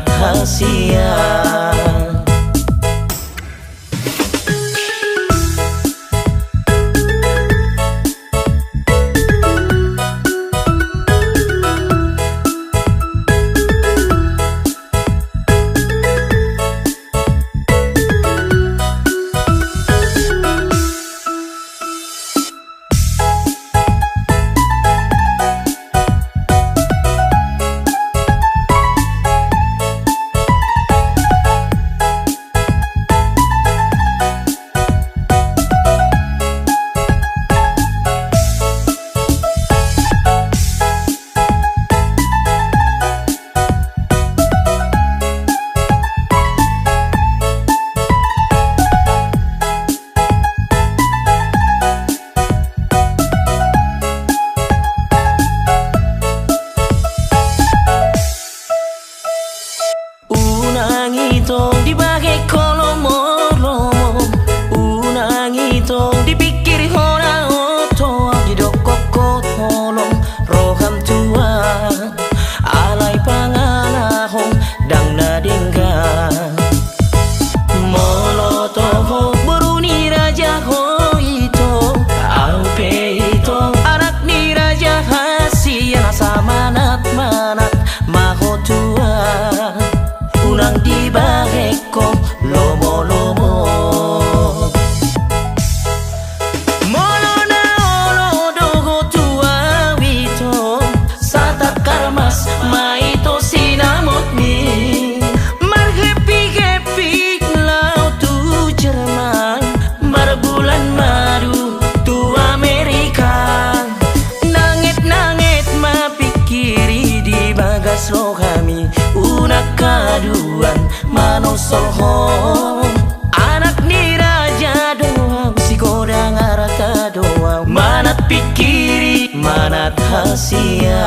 rahasia. Unang itong di bagay kolomoro, unang itong dipikir hora oto, di dokok kolom roham tua, alay panganahong dang nadingga, molotoho beruni raja ho ito, aupe ito, anak ni raja hasia sama manat maho tua. Unang di bageko lomo-lomo, molo na olo dogo tua wito, satat karmas maito sinamot mi, marhepi-hepi lau tu Jerman, marbulan madu tu Amerika, nangit-nangit mapikiri di bagas lo kami. Unak kaduan manosolho, anak ni raja doang si kodang araka doang, manat pikiri manat hasia.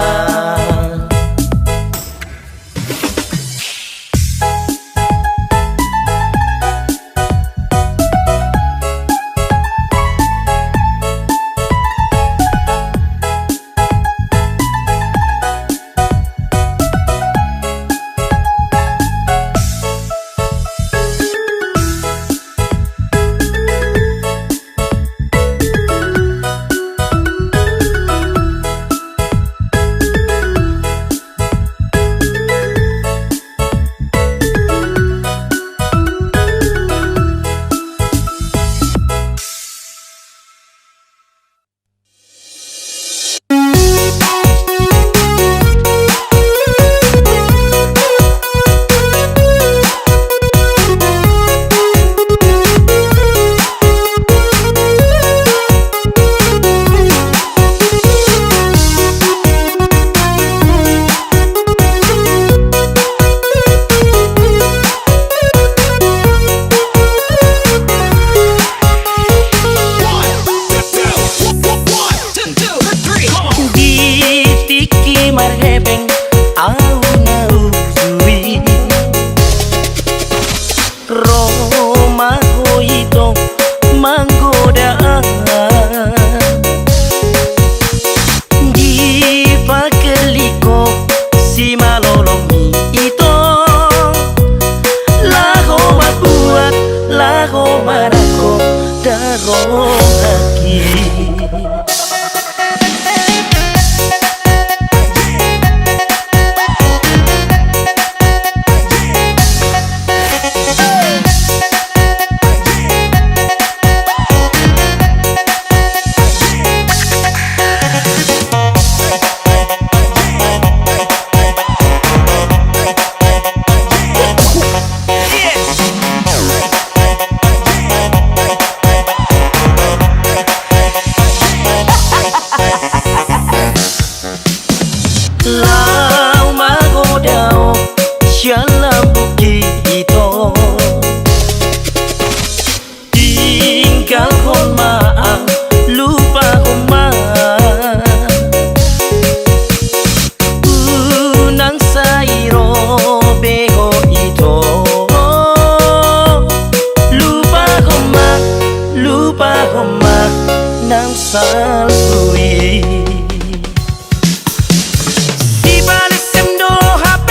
Di balik sendo HP,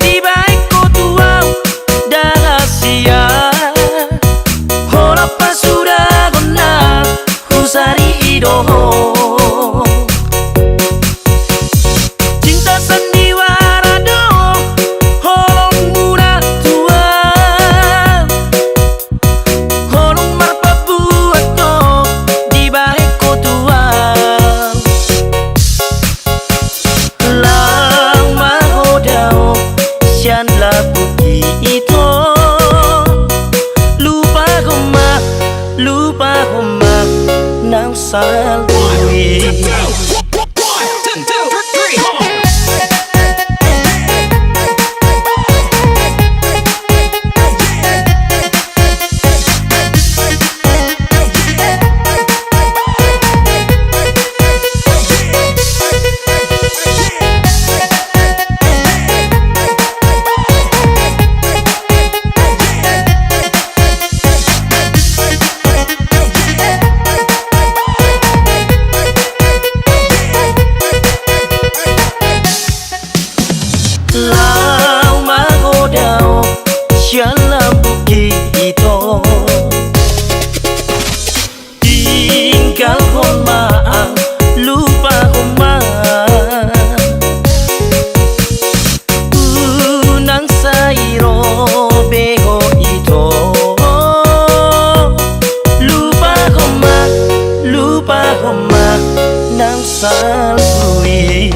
di balik janganlah begitu. Lupa koma nang salui. Lau magodao janganlah begitu. Tinggal koma lupa koma nang sairo bego itu. Lupa koma nang salui.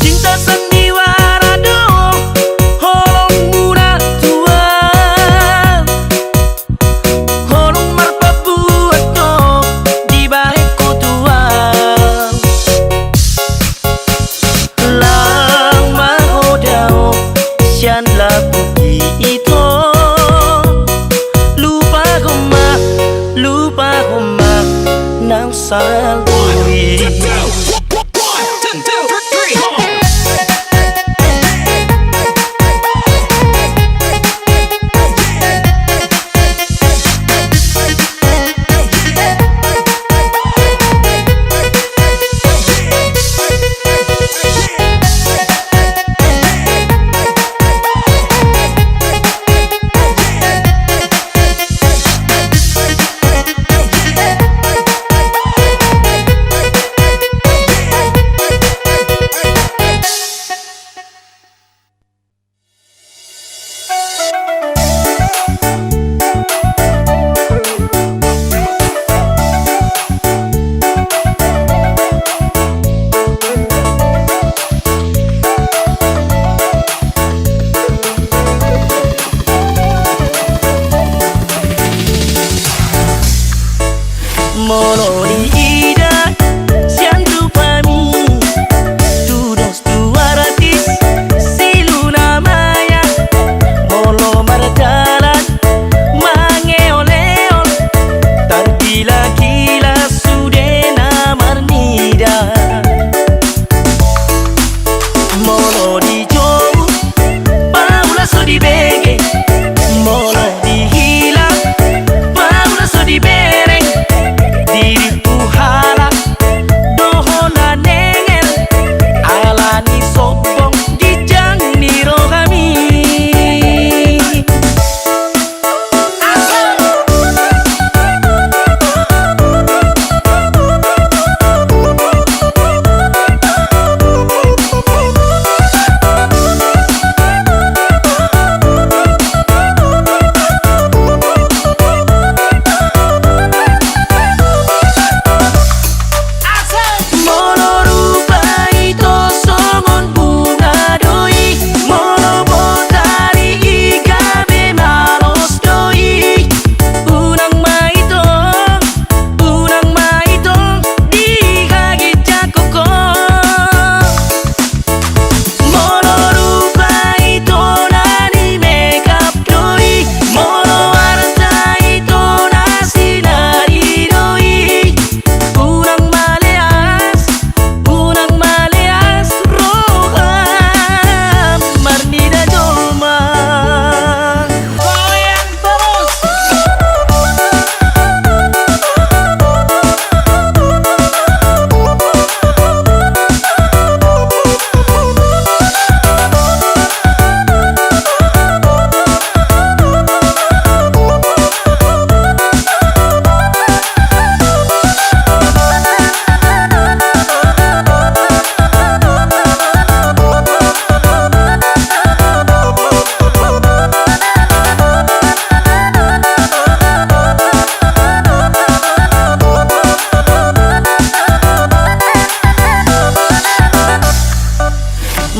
Cinta sandiwara do holong muda tua, holong marpabuat do di balik tua. Lang mahodao janganlah begitu. Lupa koma nang salui.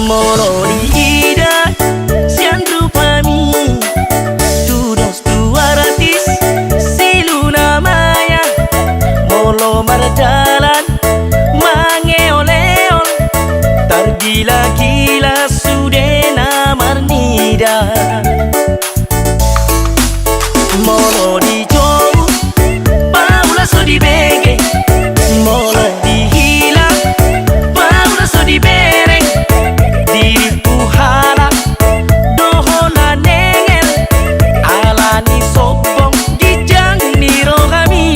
Moro di ida sian rupami Tudos 200 siluna maya Molo mardalan mangeol-eol Tergila-gila sudena marnida Molo di jauh paula so di bege Molo di hila paula so di bereng diriku halak dohona nengel alani sobong gijang niro kami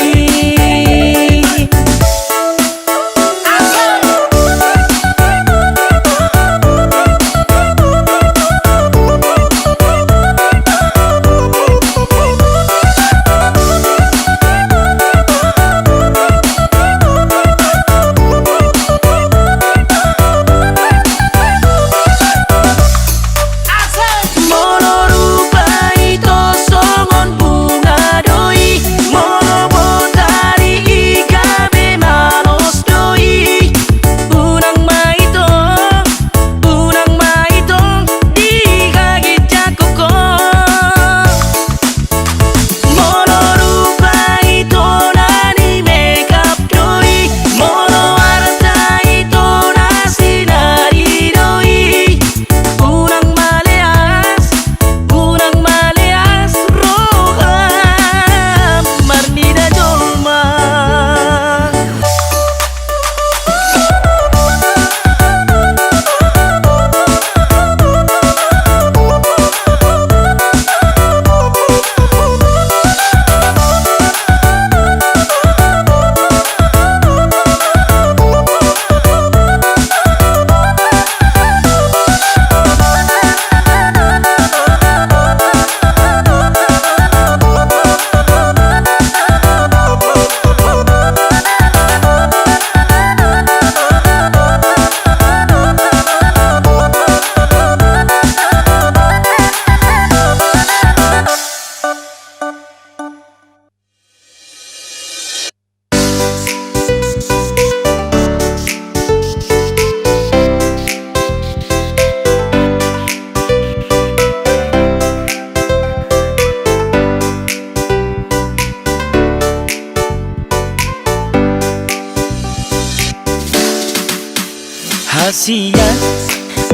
Hasia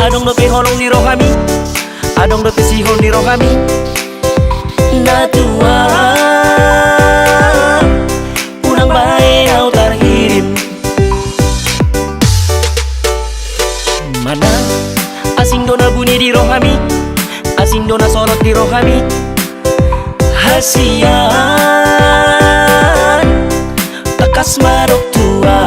adong dope holong ni rohami adong dope sihon ni rohami natua urang bae au terkirim mana asing dona bunyi di rohami asing dona sorot di rohami Hasia takas marok tua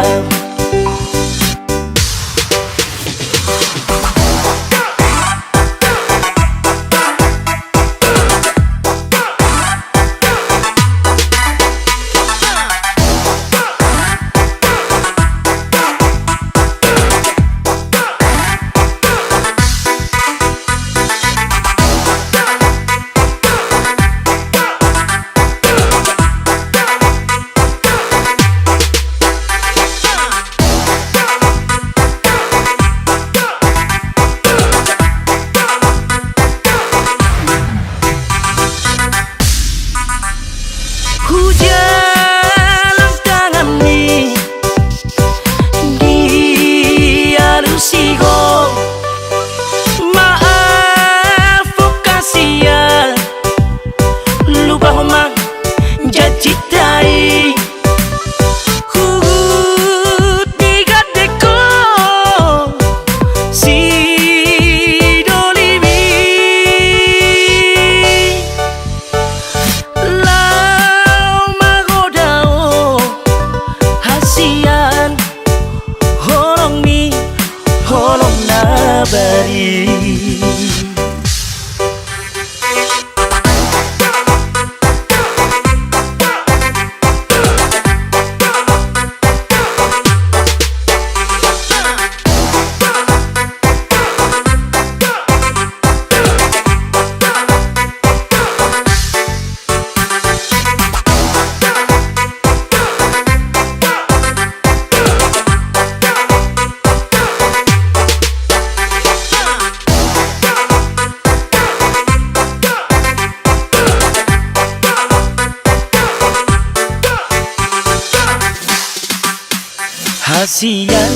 Hasian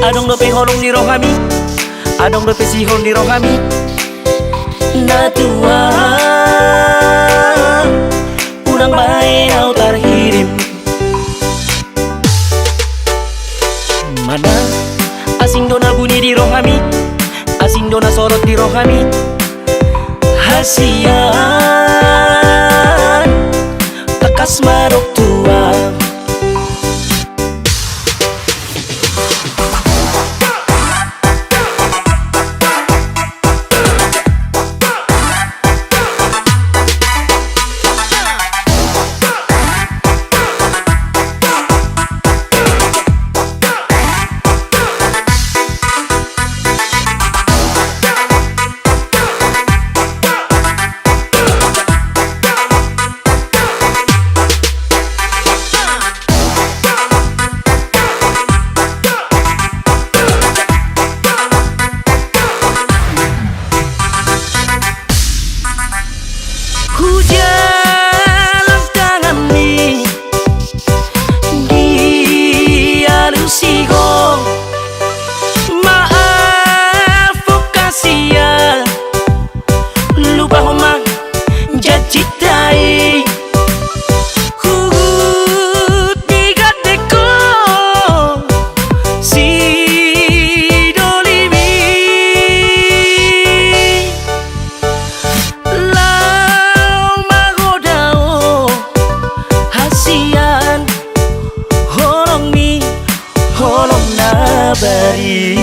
adong dope holong di rohami, adong dope sihon di rohami. Natua unang bae au tarhirim. Mana asing dona bunyi di rohami, asing dona sorot di rohami. Hasian takas marok tua. Hujan tangani dialusiho, maaf kasia lupa homa jacitai. Hugut digateko si dolimi. Holong nabari.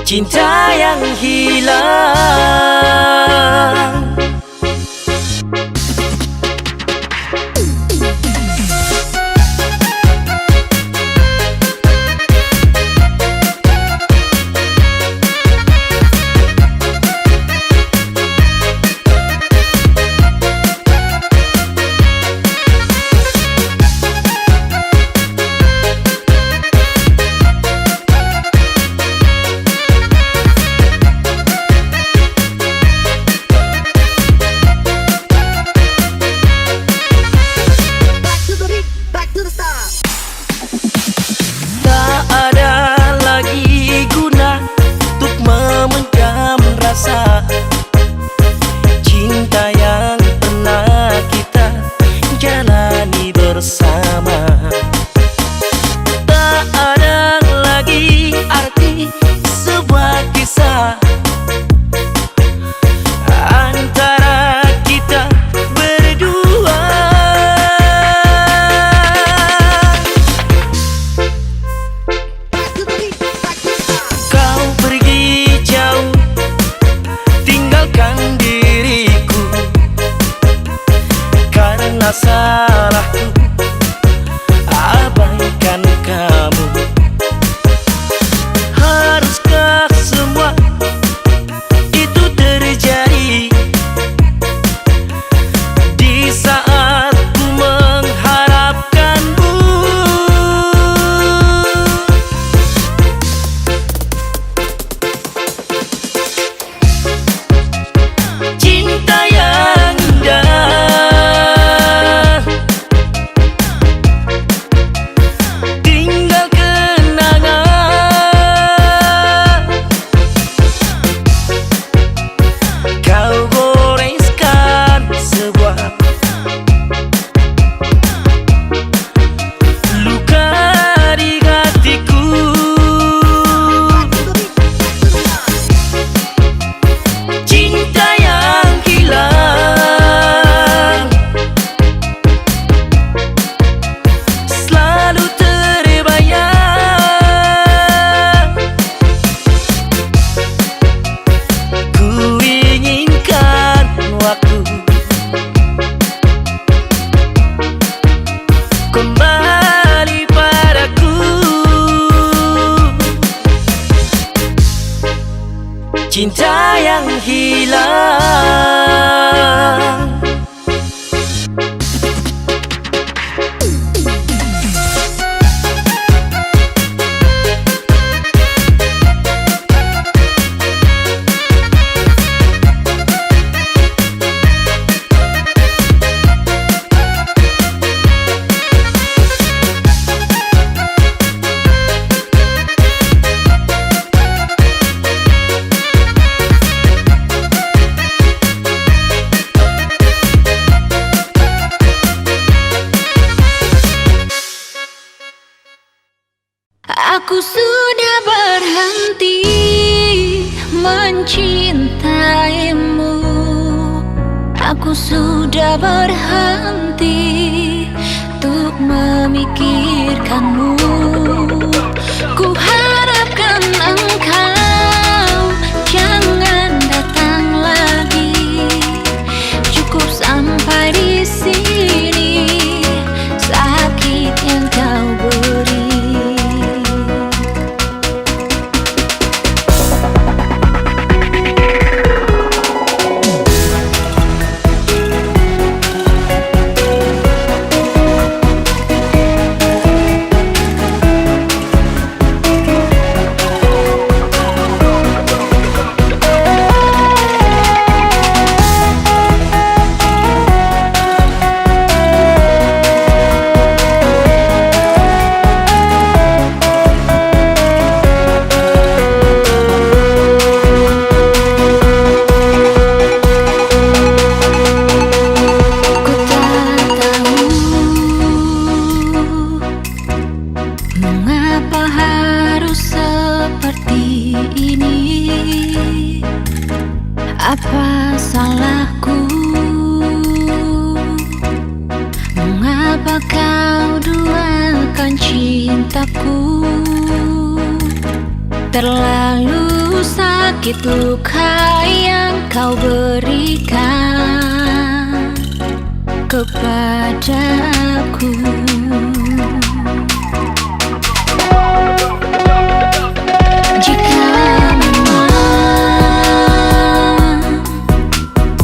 cinta yang hilang. Tak ada lagi guna untuk memendam rasa cinta yang pernah kita jalani bersama. Tak ada lagi arti sebuah kisah antara kita berdua. Kau pergi jauh, tinggalkan diriku karena salahku abaikan kamu. Haruskah semua itu terjadi di saat ku mengharapkanmu? Cinta yang indah tinggal kenangan. Kau goreskan sebuah luka di hatiku. Cinta yang hilang selalu terbayang. Ku inginkan waktu kembali padaku. Cinta yang hilang. Aku sudah berhenti mencintaimu. Aku sudah berhenti untuk memikirkanmu. Ku harapkan engkau jangan datang lagi. Cukup sampai di sini sakit yang kau beri. Apa salahku? Mengapa kau duakan cintaku? Terlalu sakit luka yang kau berikan kepadaku. Jika memang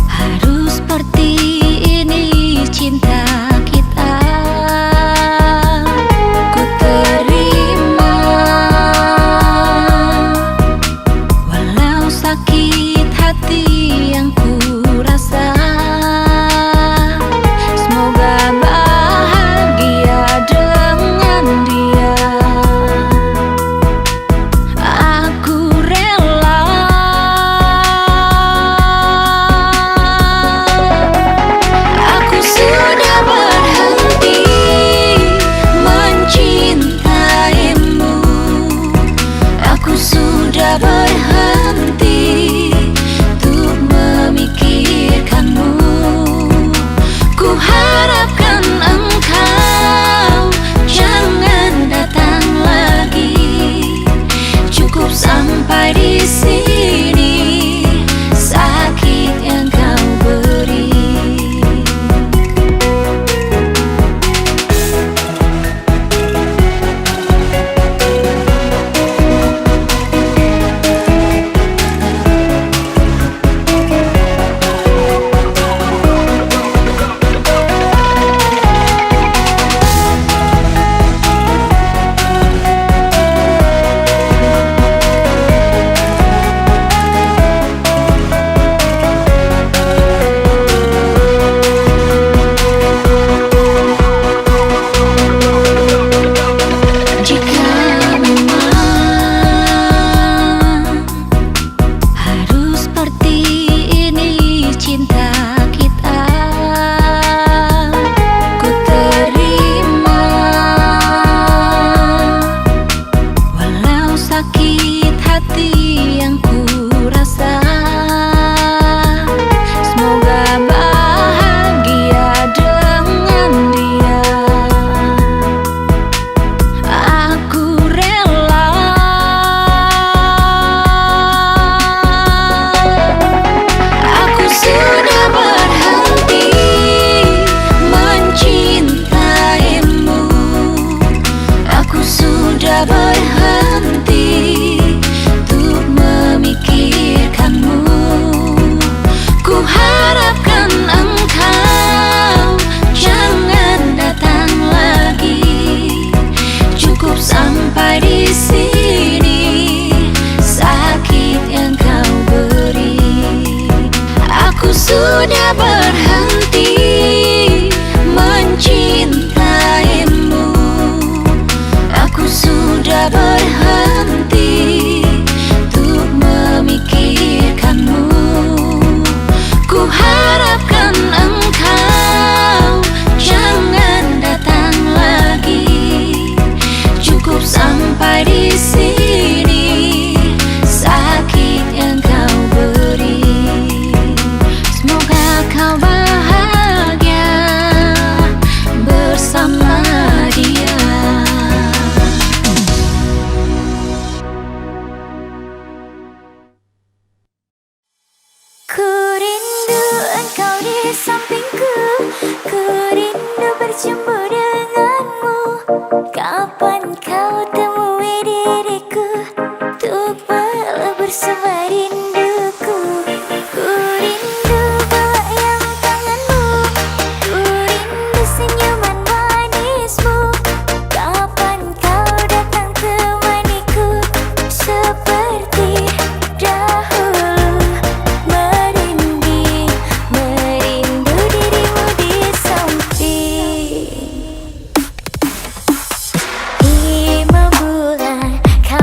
harus seperti ini cinta kita, ku terima walau sakit hati yang ku rasa. Semoga bahagia dengan dia. Aku rela. Aku sudah berhenti mencintaimu. Aku sudah berhenti untuk memikirkanmu. Ku harapkan engkau jangan datang lagi. Cukup sampai di sini sakit yang kau beri. Jika memang harus seperti ini cinta kita, ku terima walau sakit hati yang ku rasa. Semoga bahagia dengan dia. Aku rela. Aku sudah berhenti mencintaimu. Aku sudah berhenti untuk memikirkanmu. Ku harapkan engkau jangan datang lagi. Cukup sampai di sini sakit yang kau beri. Aku sudah berhenti mencintaimu. Aku sudah berhenti untuk memikirkanmu. Ku harapkan engkau jangan datang lagi. Cukup sampai di sini sakit yang kau beri. Semoga kau bahagia bersama dia. Ku rindu engkau di sampingku. Ku rindu berjumpa denganmu. Kapan kau temui diriku untuk melebur semua rinduku. Ku rindu pelayang tanganmu. Ku rindu senyuman manismu. Kapan kau datang temaniku seperti dahulu. Merinding, merindu dirimu di samping. 5 bulan kau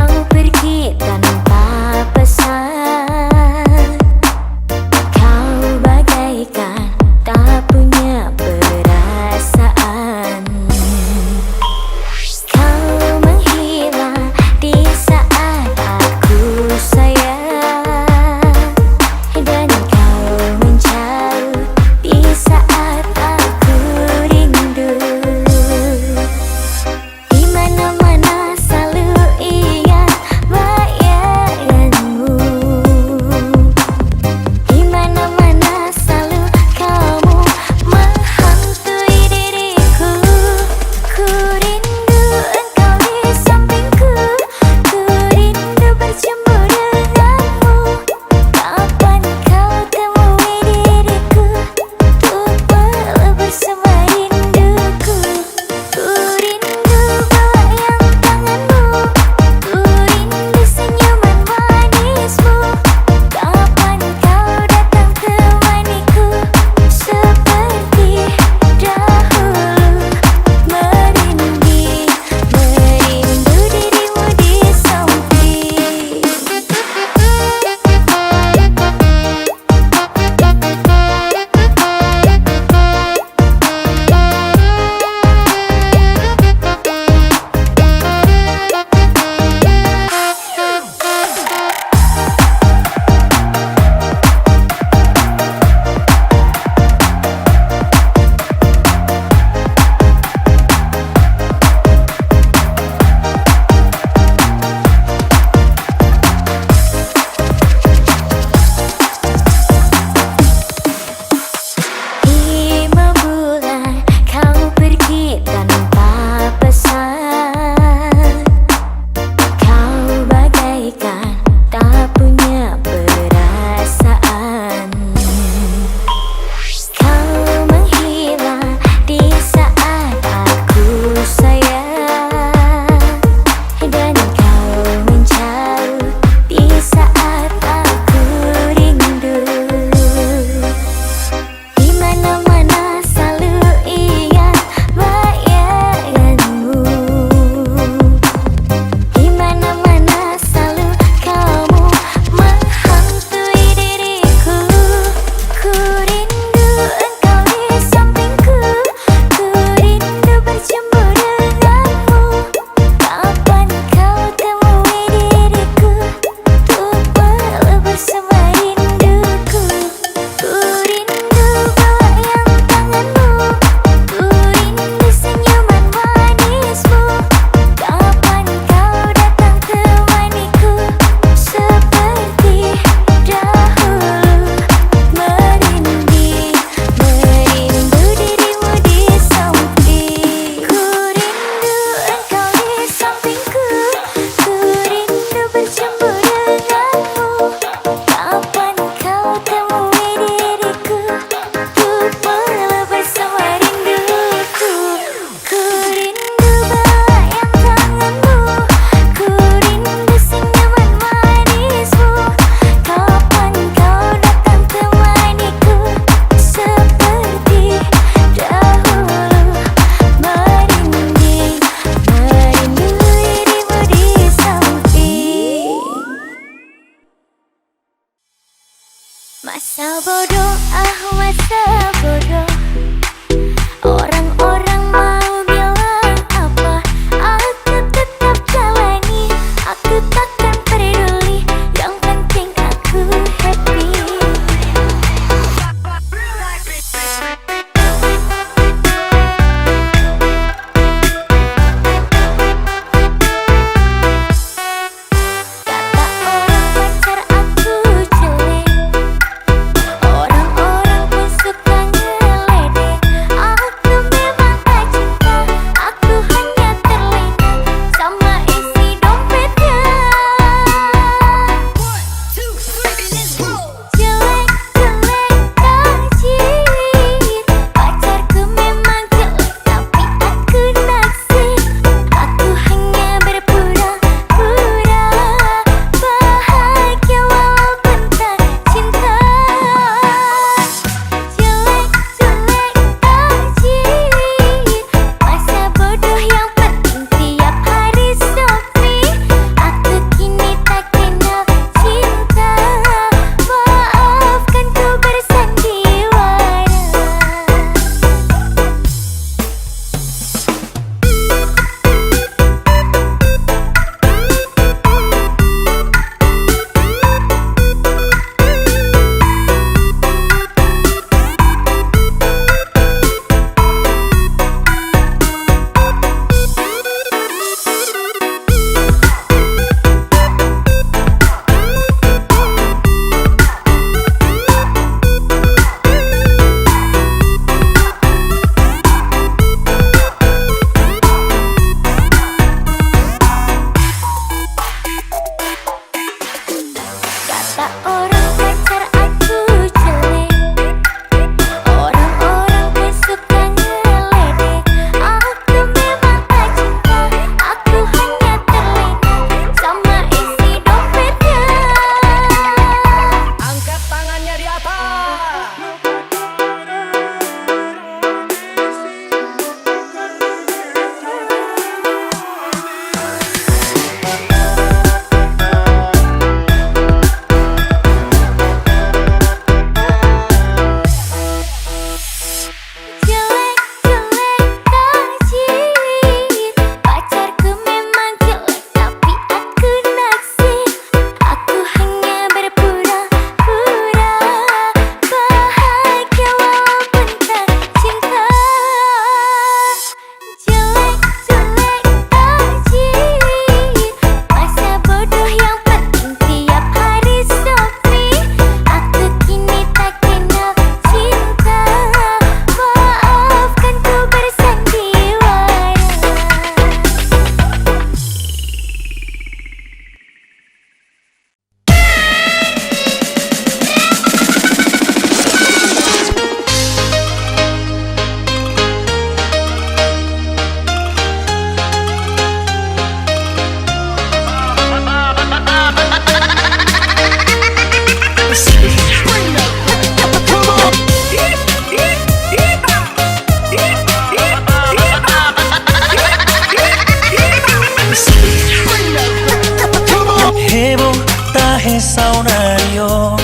saunario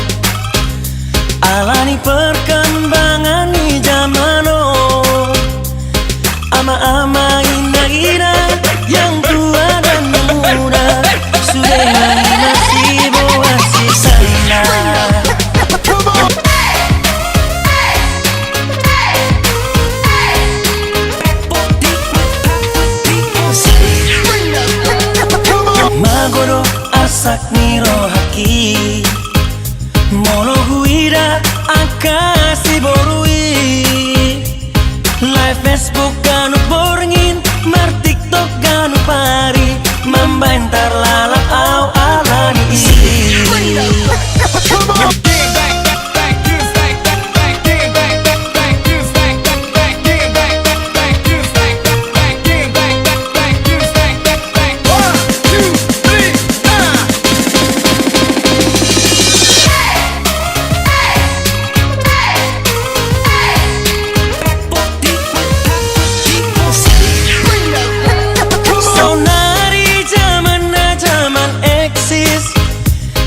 alani perkembangan di zamano ama-ama indah-indah yang tua dan muda sudah masih boasi sana. Magodo asak niro haki mono huida akasi borui live Facebook kanu borngin mar TikTok kanu pari membentar lala au alani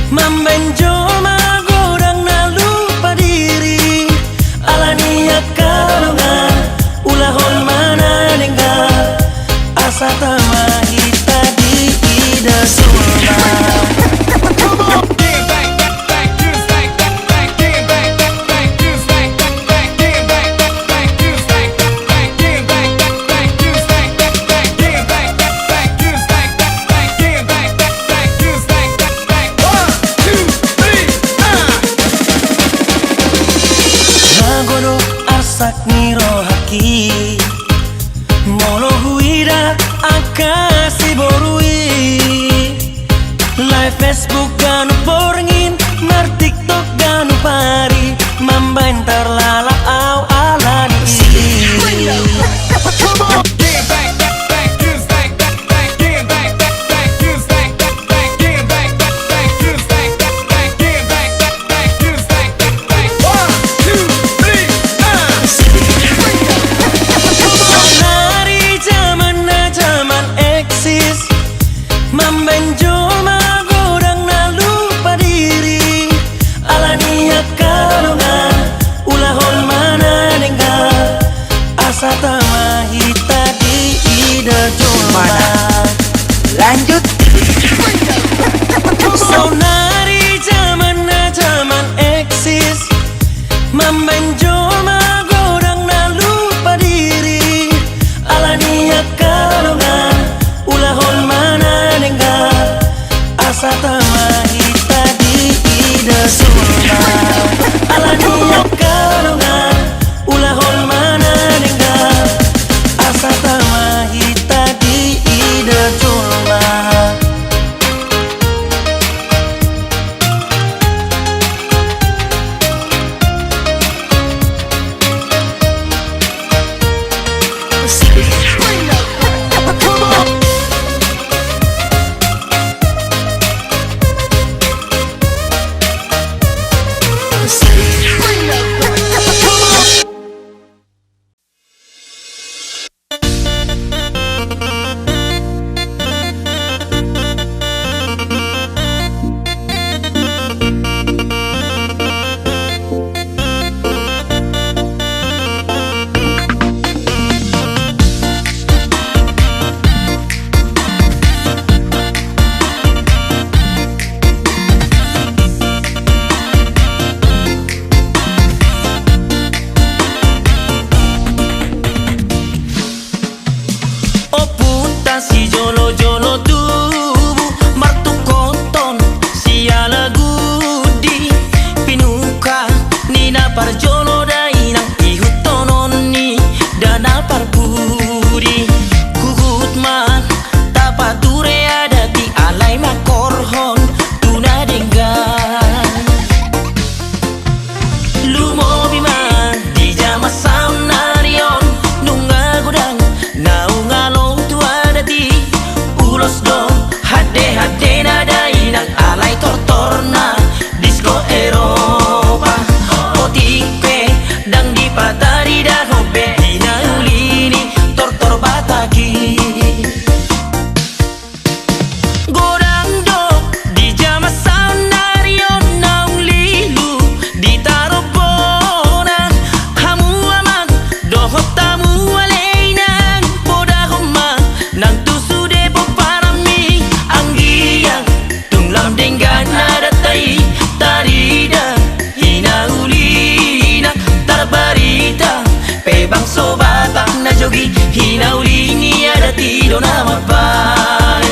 Membenjo magodang na lupa diri alania kalungan ulahol mana nenggal asa tamahita di ida suma. Asak niro haki mono huida akasi borui live Facebook kanu borngin mar TikTok kanu pari membentar lala au alani membenjo magodang na lupa diri alania kalungan ulahol mana nenggal asa tamahita di ida cuma lanjut sonari zaman eksis membenjo magodang na lupa diri alania kalungan ulahol mana nenggal asa tamahita di ida suma alania kalungan ulahol mana nenggal asa tamahita di ida suma. Si jolo-jolo tubuh martu konton siala gudi pinuka nina parjolo dainang ihutonon ni dana parpudi kuhut man tapature ada di alai makorhon tuna denggan lumo bima di jama saunarion nunga gudang naungalong tua di mapan.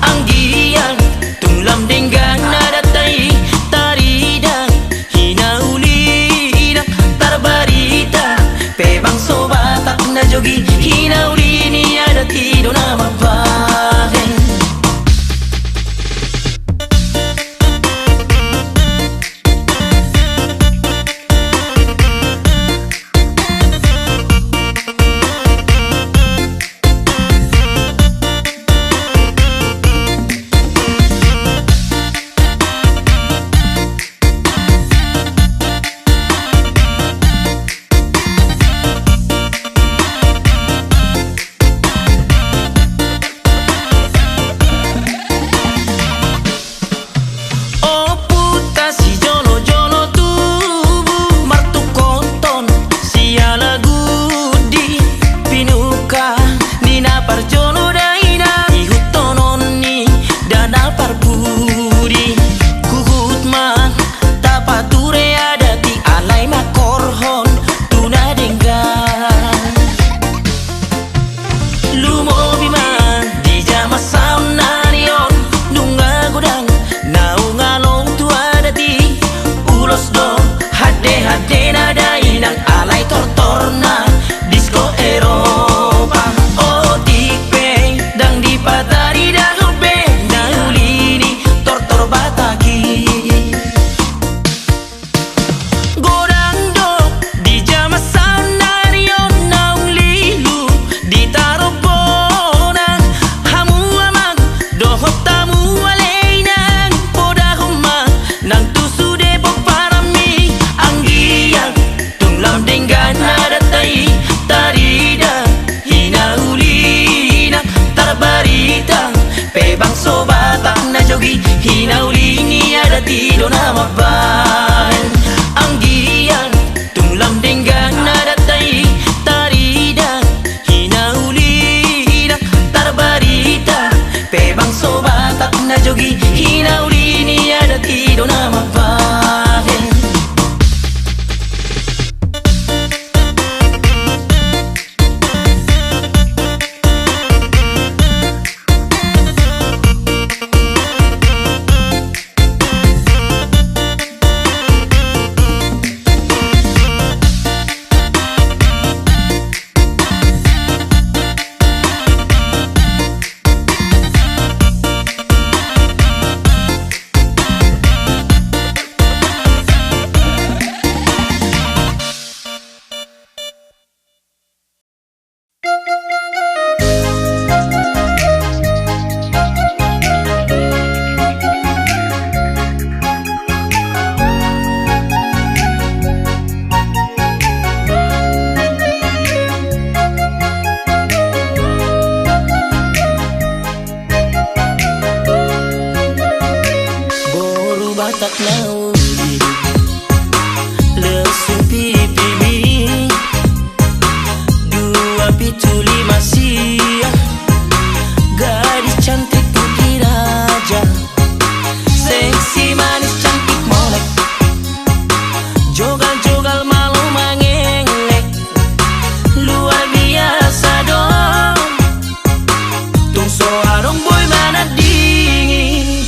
Ang giyang tunglam denggan nadatai tarida hinauli na tarbarita pebang sobatak na jogi hinauli ni ada tido na mapan. Pebang sobatak na jogi hinauli ni ada tido na mapan. Ang giyang tunglam denggan nadatai tarida hinauli na tarbarita pebang sobatak na jogi hinauli ni ada tido na mapan. Batak nauli lesu pipi mi dua pituli masih gadis cantik putri raja seksi manis cantik molek jogal-jogal malu mengelek luar biasa dong tung soarong boy mana dingin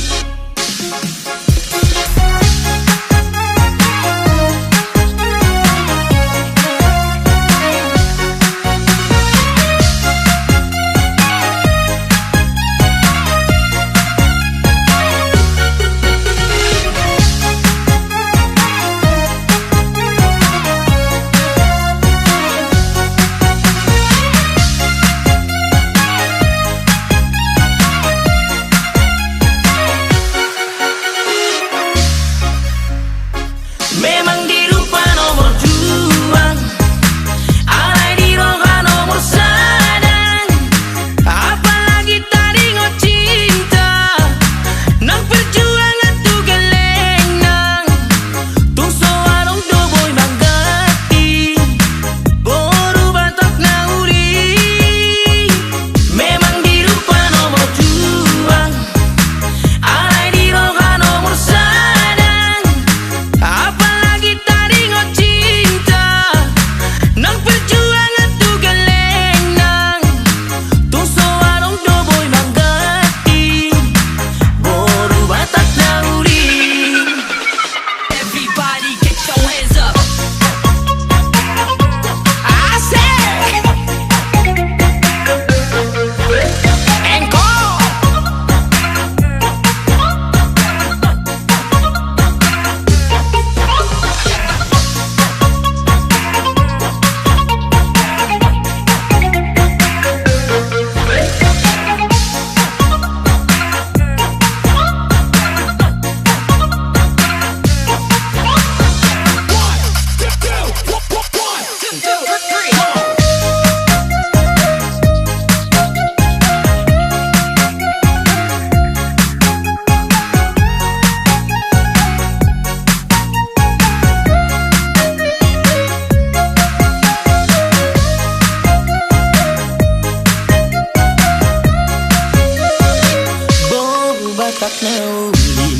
batak na uli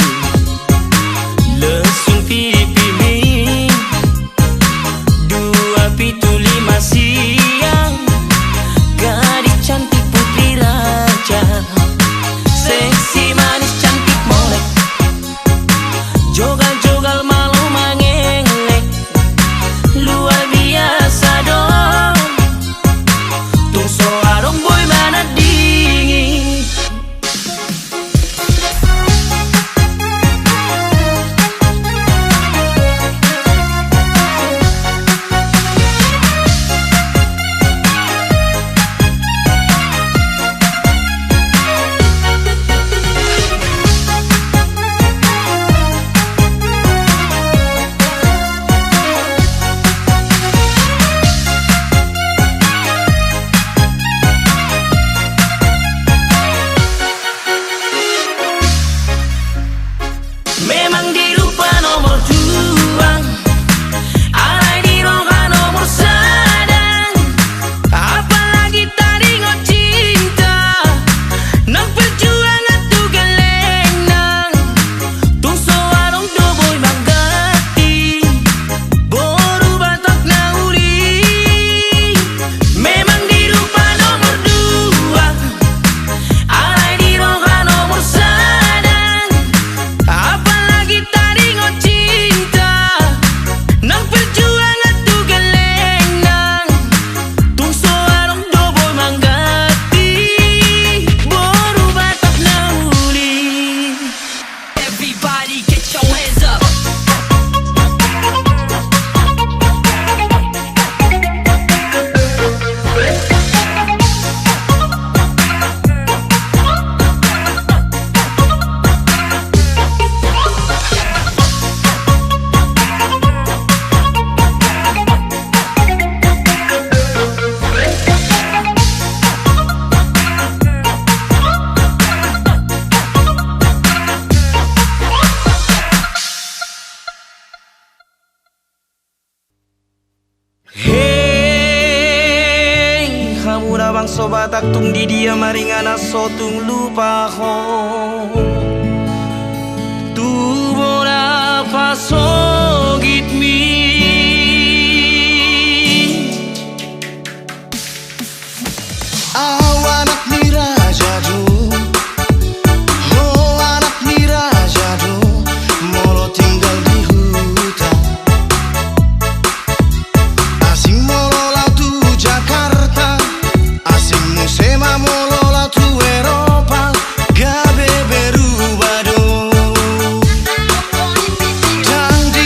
lesung pipi mi 275 siang gadis cantik putri raja seksi manis cantik molek jogal-jogal malu mengelek luar biasa dong tung soarong boy mana dingin memang dirupa nomor 2 alay diroga nomor sadang apalagi tadi ngot cinta nang perjuangan tu geleng nang tung soarong do boy manggati boru batak na uli memang dirupa nomor 2 alay diroga nomor sadang apalagi tadi ngot cinta nang perjuangan tu geleng nang tung soarong do boy manggati boru batak na uli everybody get your hands up Hey, hamura bang sobatak tung di dia maringana so tung lupa ho. Tu bona paso git mi. Anak ni raja do, oh anak ni raja do, molo tinggal di hutan. Asing molo lautu Jakarta, asing musema molo lautu Eropa, gabe berubah do. Dan di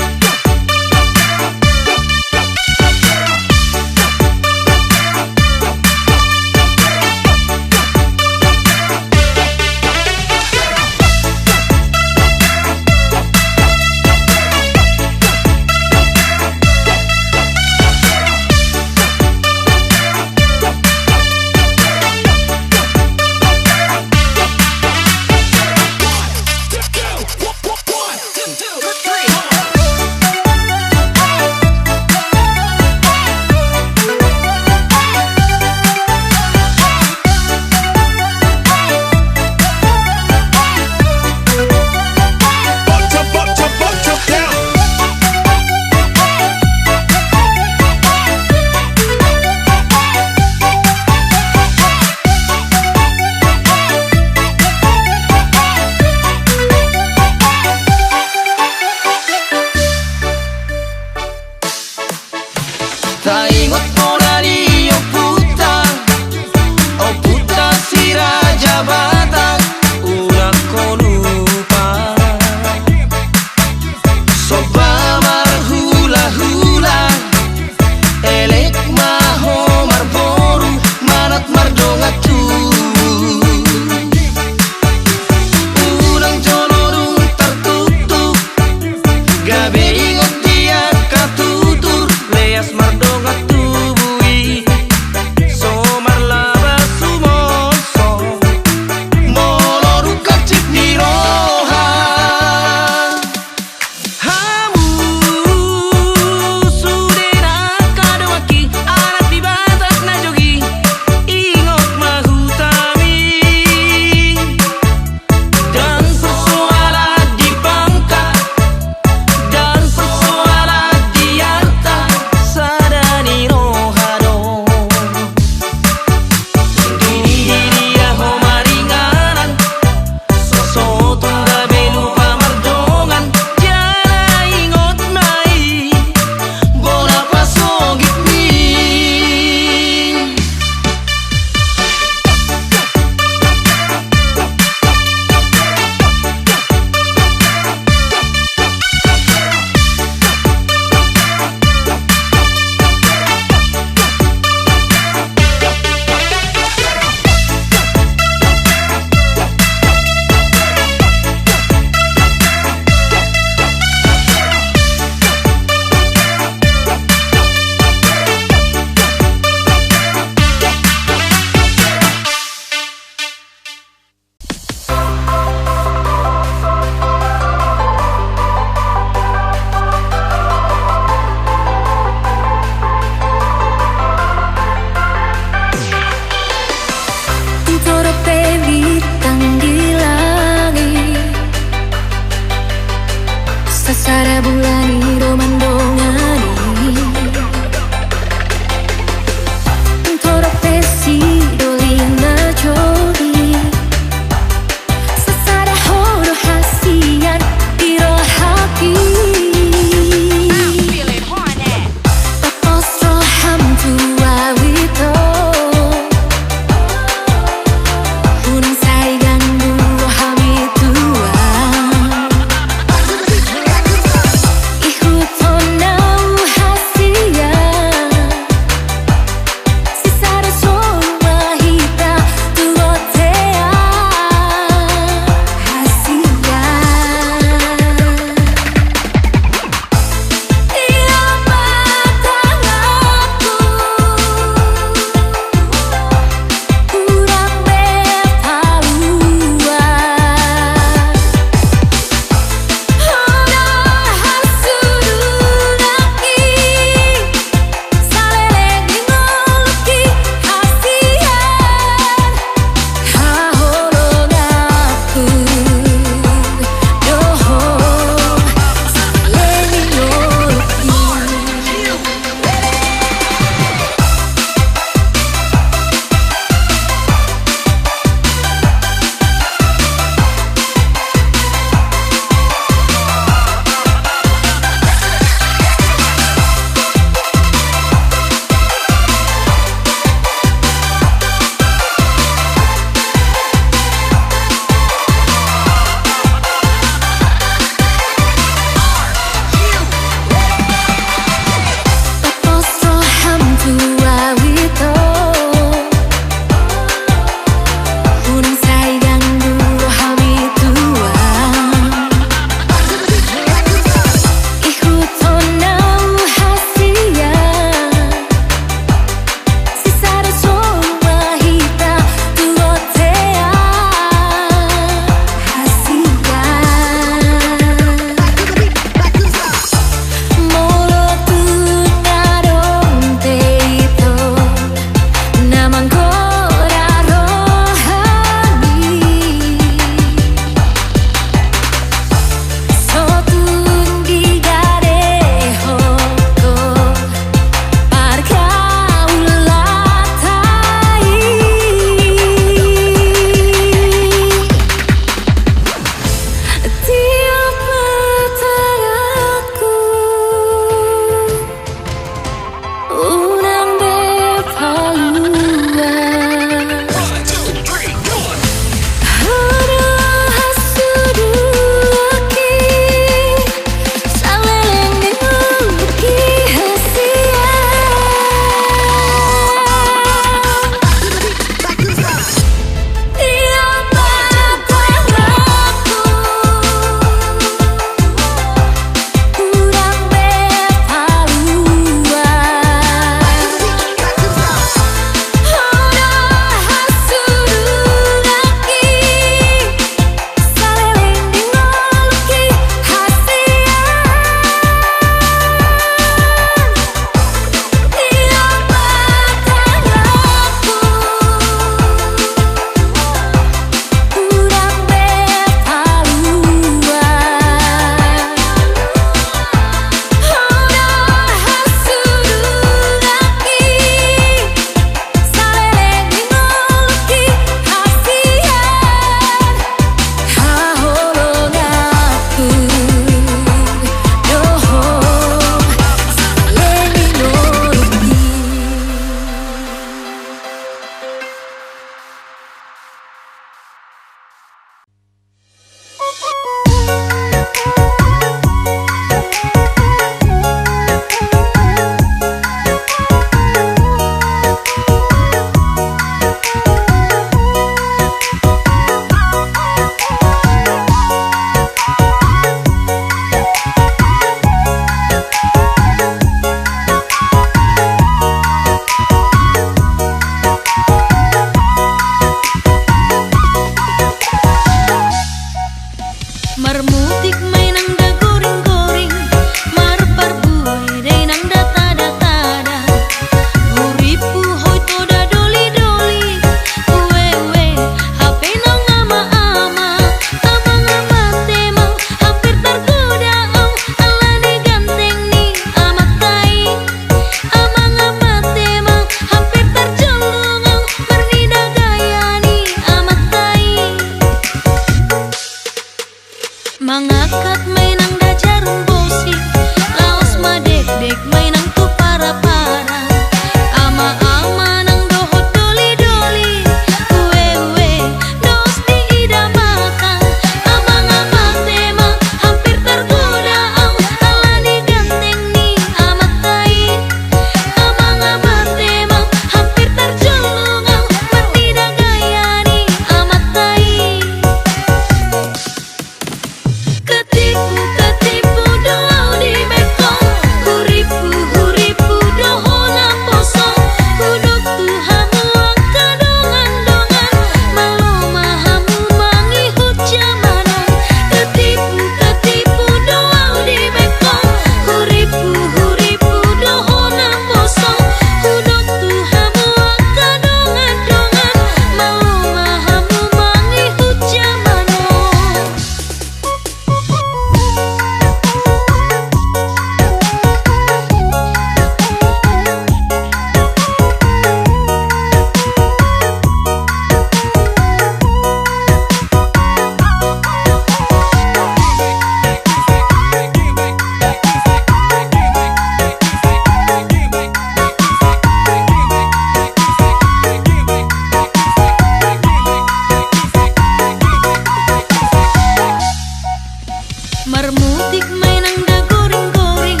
Marmutik may nang da goring-goring,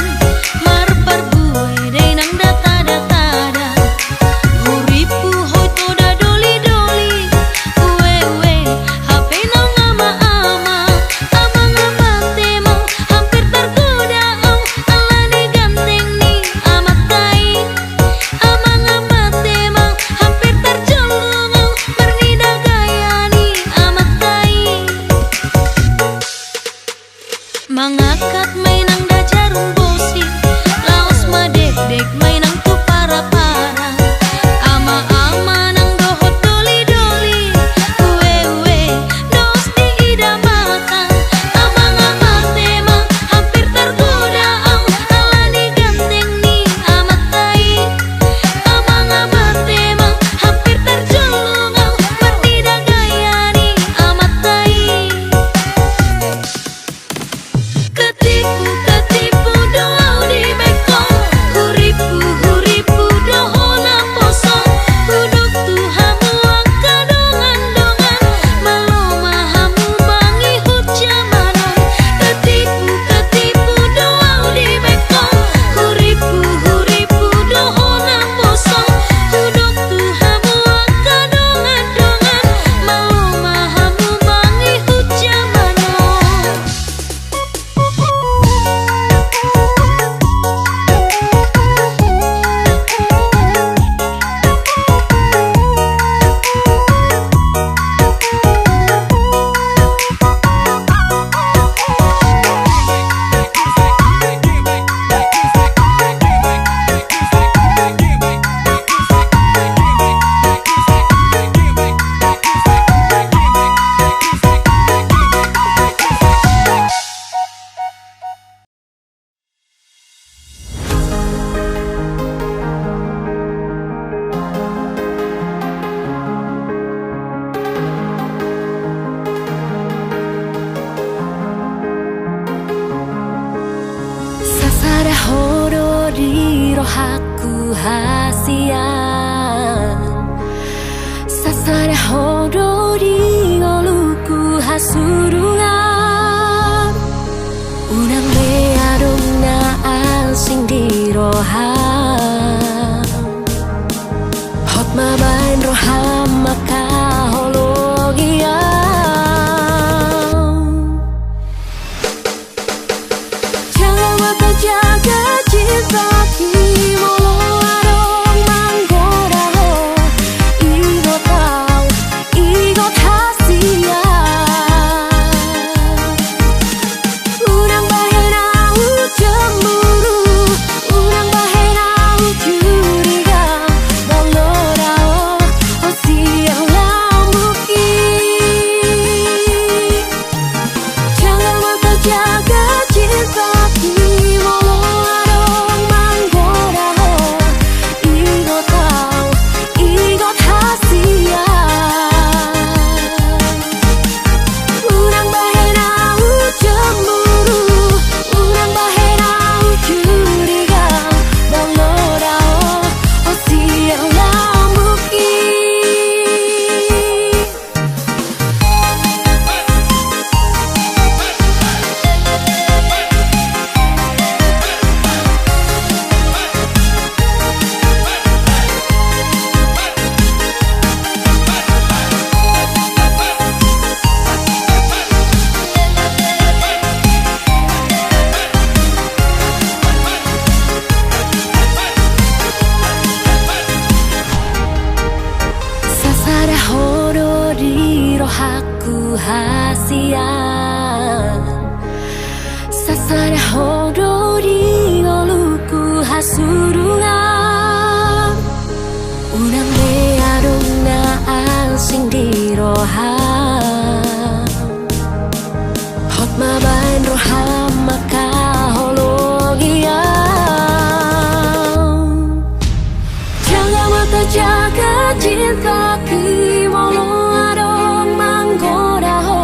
marbar buhay day nang da tada-tada. Huripu hoy to da doli-doli, uwe-uwe hape nang ama-ama. Abang-abate mo hampir tergoda, oh ala ni ganteng ni amat tai. Abang-abate mo hampir terjolong, oh bernida gaya ni amat tai. Mangakat may nang da jarum bosi, laos madek-dek may nang tu para-para. Ama-ama nang dohot doli-doli, uwe-uwe dos di ida mata. Abang-abate mang hampir tergoda, oh ala ni ganteng ni amat tai. Abang-abate mang hampir terjolong, oh bernida gaya ni amat tai. Ketipu-ketipu doau di bekong, huripu-huripu doho na posong. Huduk tu hamu angka dongan-dongan, maloma hamu bangi hujamanon. Ketipu-ketipu doau di bekong, huripu-huripu doho na posong. Huduk tu hamu angka dongan-dongan, maloma hamu bangi hujamanon. Sasada horo di rohaku hasian, sasada horo di ngoluku hasurungan. Unang beadong na alsing di roham, hot mabain roham maka hologian. Jangan mata jaga cinta kimo adong manggoda ho. Igo tau, igo hasia. Unang bahenau cemburu, unang bahenau curiga. Bolora oh siang lambuki. Jangan mata jaga cinta kimo adong manggoda ho. Igo tau, igo hasia. Unang bahenau cemburu, unang bahenau curiga. Bolora oh siang lambuki. Sasada horo di rohaku hasian, sasada horo di ngoluku hasurungan. Unang beadong na alsing di roham, hot mabain roham maka hologian. Jangan mata jaga cinta kimo adong manggoda ho.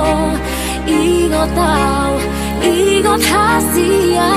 Igo tau, igo hasia.